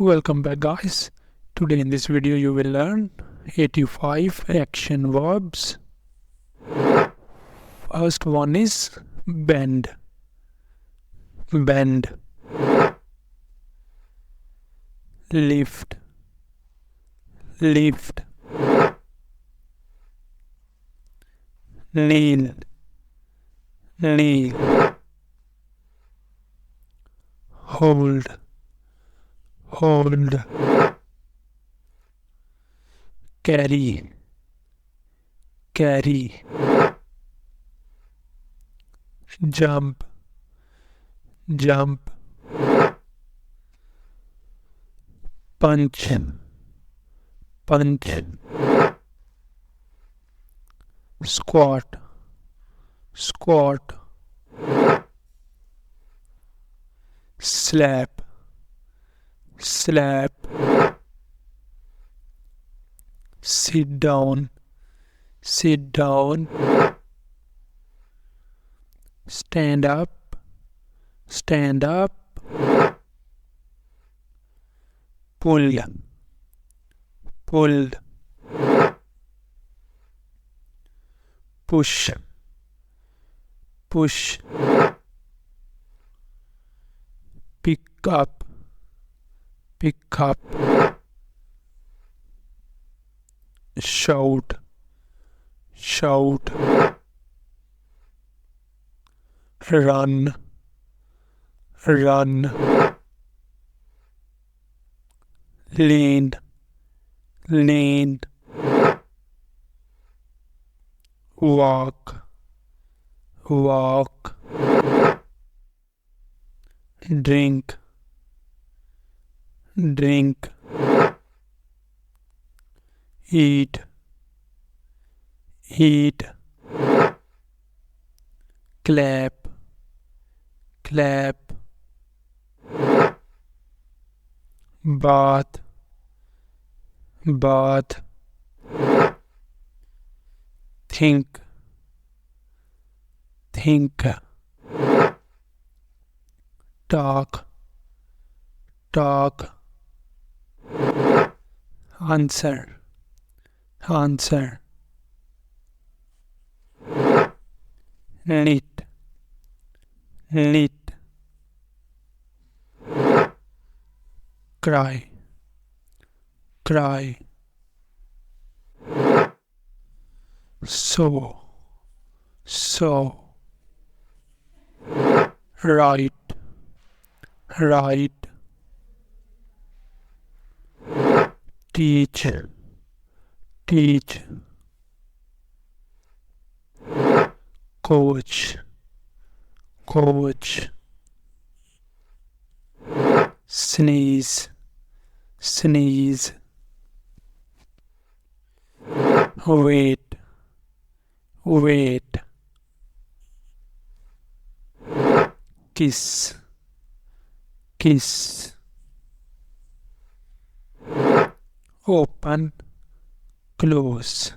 Welcome back, guys. Today in this video you will learn 85 action verbs. First one is bend. Bend. Lift. Lift. Kneel. Kneel. Hold. Hold. Carry. Carry. Jump. Jump. Punch. Punch. Squat. Squat. Slap. Slap. Sit down. Sit down. Stand up. Stand up. Pull. Pull. Push. Push. Pick up. Pick up. Shout. Shout. Run. Run. Lean. Lean. Walk. Walk. Drink. Drink. Eat. Eat. Clap. Clap. Bath. Bath. Think. Think. Talk. Talk. Answer. Answer. Knit. Knit. Cry. Cry. Sew. Sew. Write. Write. Teach. Teach. Coach. Coach. Sneeze. Sneeze. Wait. Wait. Kiss. Kiss. Open. Close.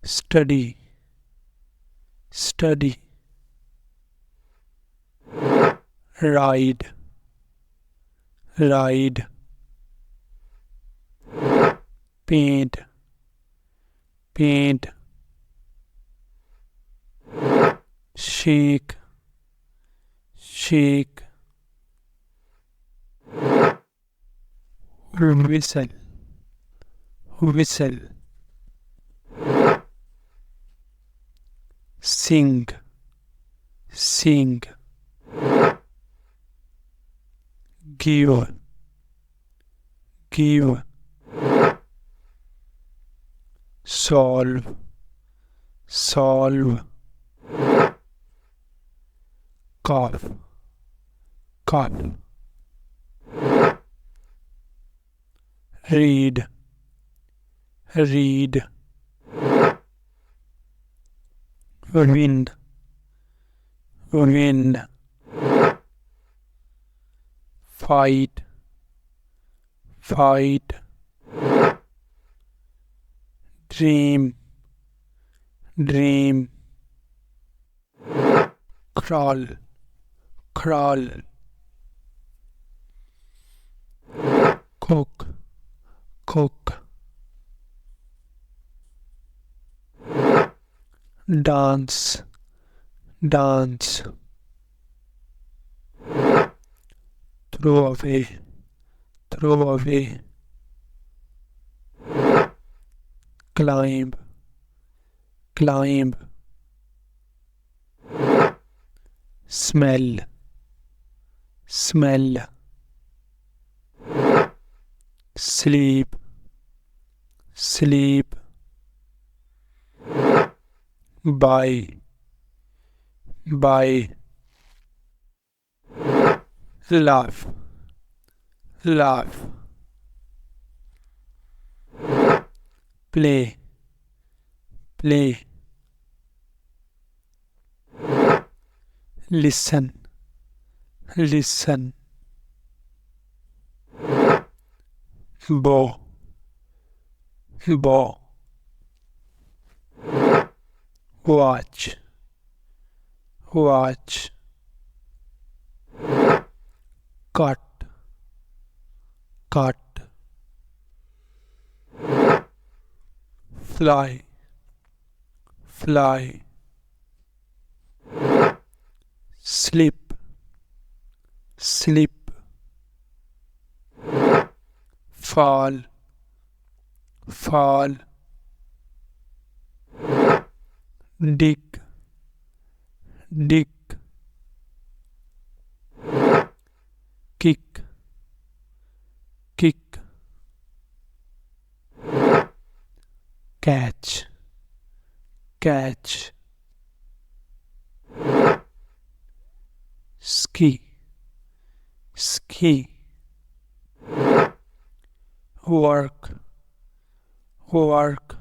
Study. Study. Ride. Ride. Paint. Paint. Shake. Shake. Whistle. Whistle. Sing. Sing. Give. Give. Solve. Solve. Cough. Cough. Read. Read. Wind. Wind. Fight. Fight. Dream. Dream. Crawl. Crawl. cook, cook. Dance, dance. Throw away, throw away. Climb, climb. Smell, smell. Sleep, sleep. Buy, buy. Laugh, laugh. Play, play. Listen, listen. Bow, bow. Watch, watch. Cut, cut. Fly, fly. Slip, slip. Fall, fall. Dig, dig. Kick, kick. Catch, catch. Ski, ski. Work, work.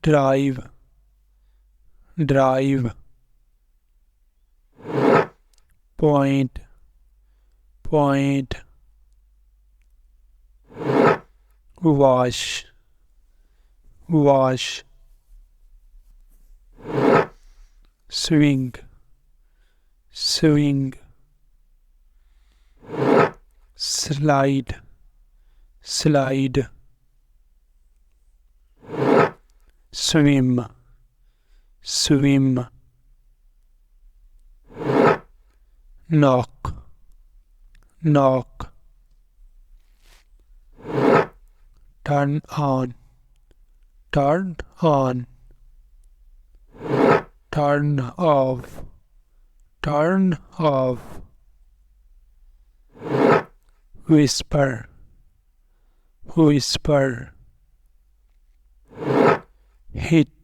Drive, drive. Point, point. Wash, wash. Swing, swing. Slide, slide. Swim, swim. Knock, knock. Turn on, turn on. Turn off, turn off. Whisper, whisper. Hit,